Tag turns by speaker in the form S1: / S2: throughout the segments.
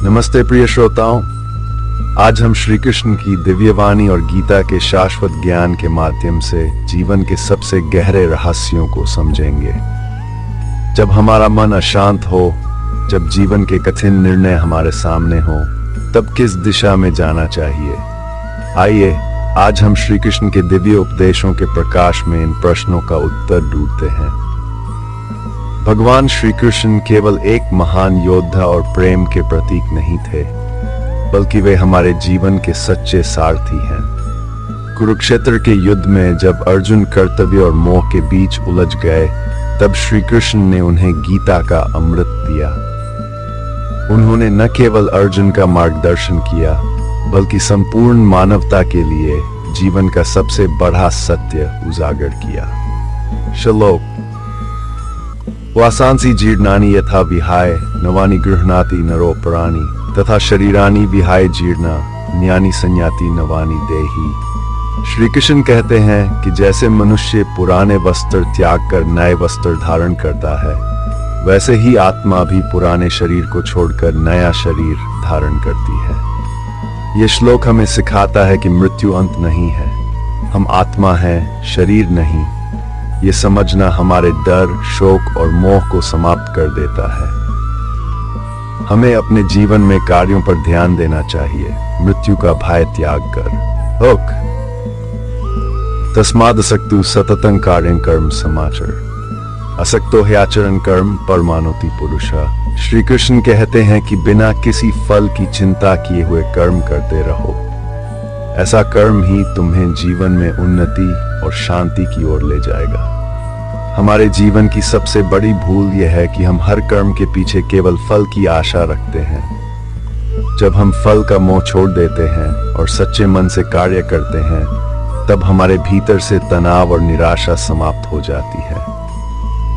S1: नमस्ते प्रिय श्रोताओं, आज हम श्री कृष्ण की दिव्यवाणी और गीता के शाश्वत ज्ञान के माध्यम से जीवन के सबसे गहरे रहस्यों को समझेंगे। जब हमारा मन अशांत हो, जब जीवन के कठिन निर्णय हमारे सामने हो, तब किस दिशा में जाना चाहिए? आइए आज हम श्री कृष्ण के दिव्य उपदेशों के प्रकाश में इन प्रश्नों का उत्तर ढूंढते हैं। भगवान श्री कृष्ण केवल एक महान योद्धा और प्रेम के प्रतीक नहीं थे, बल्कि वे हमारे जीवन के सच्चे सारथी हैं। कुरुक्षेत्र के युद्ध में जब अर्जुन कर्तव्य और मोह के बीच उलझ गए, तब श्री कृष्ण ने उन्हें गीता का अमृत दिया। उन्होंने न केवल अर्जुन का मार्गदर्शन किया, बल्कि संपूर्ण मानवता के लिए जीवन का सबसे बड़ा सत्य उजागर किया। श्लोक: वासांसि जीर्णानि यथा विहाय नवानि गृह्णाति नरो पराणि तथा शरीरानि विहाय जीर्णा न्यानि संयाति नवानि देहि। श्री कृष्ण कहते हैं कि जैसे मनुष्य पुराने वस्त्र त्याग कर नए वस्त्र धारण करता है, वैसे ही आत्मा भी पुराने शरीर को छोड़कर नया शरीर धारण करती है। यह श्लोक हमें सिखाता है कि मृत्यु अंत नहीं है, हम आत्मा हैं, शरीर नहीं। ये समझना हमारे डर, शोक और मोह को समाप्त कर देता है। हमें अपने जीवन में कार्यों पर ध्यान देना चाहिए, मृत्यु का भय त्याग कर। तस्मादसक्तु सततं कार्यं कर्म समाचर असक्तो ह्याचरण कर्म परमानोति पुरुषः। श्री कृष्ण कहते हैं कि बिना किसी फल की चिंता किए हुए कर्म करते रहो। ऐसा कर्म ही तुम्हें जीवन में उन्नति और शांति की ओर ले जाएगा। हमारे जीवन की सबसे बड़ी भूल यह है कि हम हर कर्म के पीछे केवल फल की आशा रखते हैं। जब हम फल का मोह छोड़ देते हैं और सच्चे मन से कार्य करते हैं, तब हमारे भीतर से तनाव और निराशा समाप्त हो जाती है।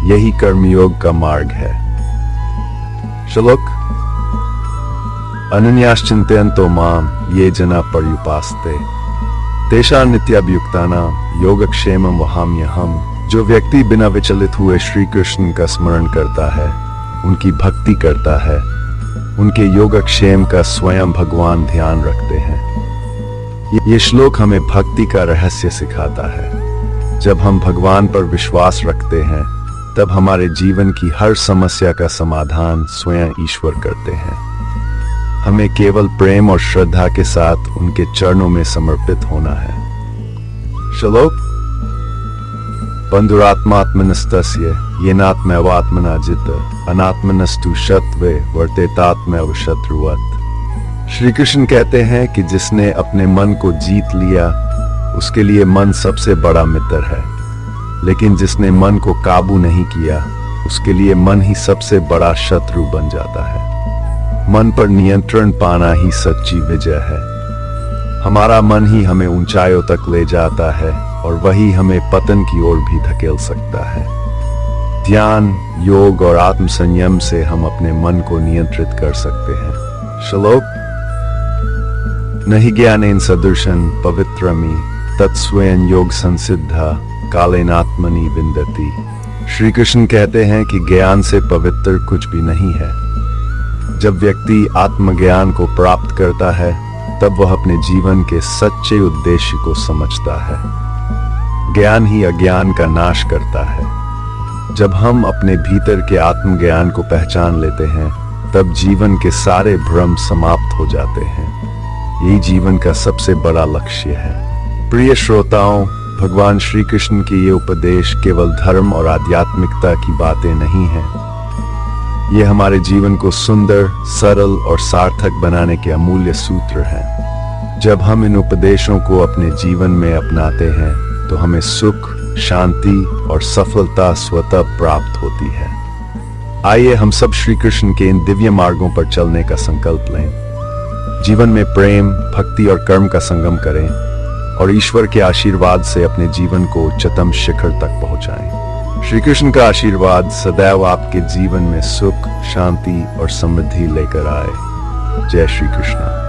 S1: यही कर्मयोग का मार्ग है। श्लोक: अनन्याश्चिन्तयन्तो माम ये जना पर्युपासते तेषां नित्याभियुक्तानां योगक्षेमं वहाम्यहम्। जो व्यक्ति बिना विचलित हुए श्री कृष्ण का स्मरण करता है, उनकी भक्ति करता है, उनके योगक्षेम का स्वयं भगवान ध्यान रखते हैं। ये श्लोक हमें भक्ति का रहस्य सिखाता है। जब हम भगवान पर विश्वास रखते हैं, तब हमारे जीवन की हर समस्या का समाधान स्वयं ईश्वर करते हैं। हमें केवल प्रेम और श्रद्धा के साथ उनके चरणों में समर्पित होना है। श्लोक: बंधुरात्मात्मनस्तस्य येनात्मैवात्मना जित अनात्मनस्तु शत्वे वर्तेतात्मैव शत्रुवत्। श्री कृष्ण कहते हैं कि जिसने अपने मन को जीत लिया, उसके लिए मन सबसे बड़ा मित्र है, लेकिन जिसने मन को काबू नहीं किया, उसके लिए मन ही सबसे बड़ा शत्रु बन जाता है। मन पर नियंत्रण पाना ही सच्ची विजय है। हमारा मन ही हमें ऊंचाइयों तक ले जाता है और वही हमें पतन की ओर भी धकेल सकता है। ध्यान, योग और आत्म संयम से हम अपने मन को नियंत्रित कर सकते हैं। श्लोक: नहि ज्ञानेन सदृशं पवित्रमि तत्स्वयं योग संसिद्धा कालेनात्मनि विन्दति। श्री कृष्ण कहते हैं कि ज्ञान से पवित्र कुछ भी नहीं है। जब व्यक्ति आत्मज्ञान को प्राप्त करता है, तब वह अपने जीवन के सच्चे उद्देश्य को समझता है। ज्ञान ही अज्ञान का नाश करता है। जब हम अपने भीतर के आत्मज्ञान को पहचान लेते हैं, तब जीवन के सारे भ्रम समाप्त हो जाते हैं। यही जीवन का सबसे बड़ा लक्ष्य है। प्रिय श्रोताओं, भगवान श्री कृष्ण के ये उपदेश केवल धर्म और आध्यात्मिकता की बातें नहीं हैं। ये हमारे जीवन को सुंदर, सरल और सार्थक बनाने के अमूल्य सूत्र हैं। जब हम इन उपदेशों को अपने जीवन में अपनाते हैं, तो हमें सुख, शांति और सफलता स्वतः प्राप्त होती है। आइए हम सब श्री कृष्ण के इन दिव्य मार्गों पर चलने का संकल्प लें। जीवन में प्रेम, भक्ति और कर्म का संगम करें और ईश्वर के आशीर्वाद से अपने जीवन को उच्चतम शिखर तक पहुंचाएं। श्री कृष्ण का आशीर्वाद सदैव आपके जीवन में सुख, शांति और समृद्धि लेकर आए। जय श्री कृष्ण।